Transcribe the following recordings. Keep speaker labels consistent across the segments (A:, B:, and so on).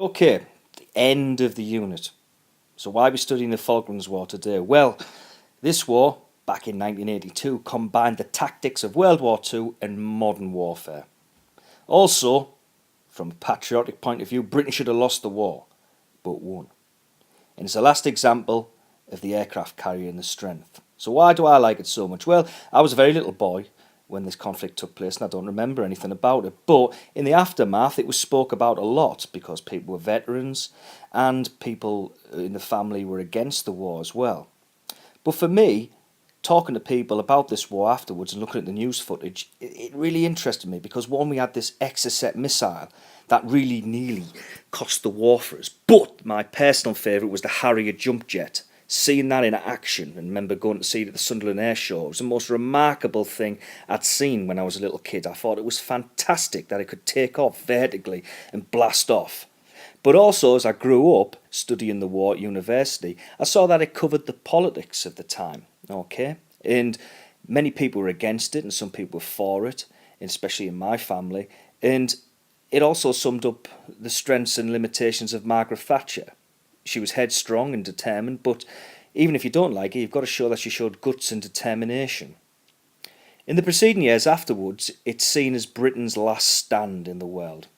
A: Okay, the end of the unit. So why are we studying the Falklands War today? Well, this war, back in 1982, combined the tactics of World War II and modern warfare. Also, from a patriotic point of view, Britain should have lost the war, but won. And it's the last example of the aircraft carrying the strength. So why do I like it so much? Well, I was a very little boy when this conflict took place and I don't remember anything about it. But in the aftermath, it was spoke about a lot because people were veterans and people in the family were against the war as well. But for me, talking to people about this war afterwards and looking at the news footage, it really interested me because one, we had this Exocet missile that really nearly cost the war for us. But my personal favourite was the Harrier jump jet. Seeing that in action, and remember going to see it at the Sunderland Air Show, it was the most remarkable thing I'd seen when I was a little kid. I thought it was fantastic that it could take off vertically and blast off. But also, as I grew up studying the war at university, I saw that it covered the politics of the time, okay? And many people were against it and some people were for it, especially in my family. And it also summed up the strengths and limitations of Margaret Thatcher. She was headstrong and determined, but even if you don't like it, you've got to show that she showed guts and determination. In the preceding years afterwards, it's seen as Britain's last stand in the world,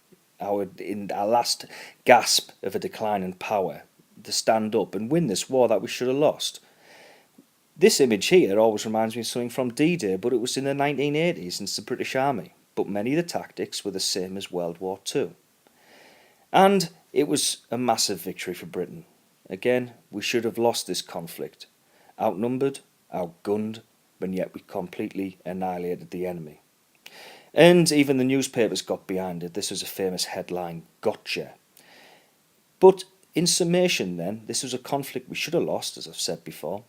A: our last gasp of a decline in power, to stand up and win this war that we should have lost. This image here always reminds me of something from D-Day, but it was in the 1980s and it's the British Army, but many of the tactics were the same as World War II. And it was a massive victory for Britain. Again, we should have lost this conflict. Outnumbered, outgunned, and yet we completely annihilated the enemy. And even the newspapers got behind it. This was a famous headline, "Gotcha." But in summation then, this was a conflict we should have lost, as I've said before.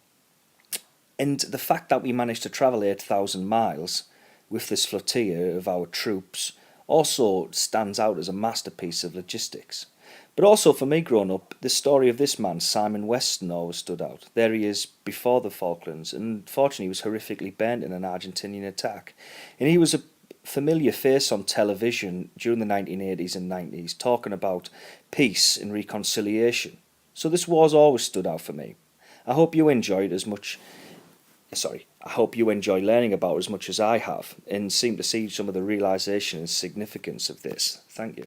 A: And the fact that we managed to travel 8,000 miles with this flotilla of our troops also stands out as a masterpiece of logistics. But also for me growing up, the story of this man, Simon Weston, always stood out. There he is before the Falklands, and fortunately he was horrifically burnt in an Argentinian attack. And he was a familiar face on television during the 1980s and 90s, talking about peace and reconciliation. So this war's always stood out for me. I hope you enjoyed I hope you enjoy learning about it as much as I have and seem to see some of the realisation and significance of this. Thank you.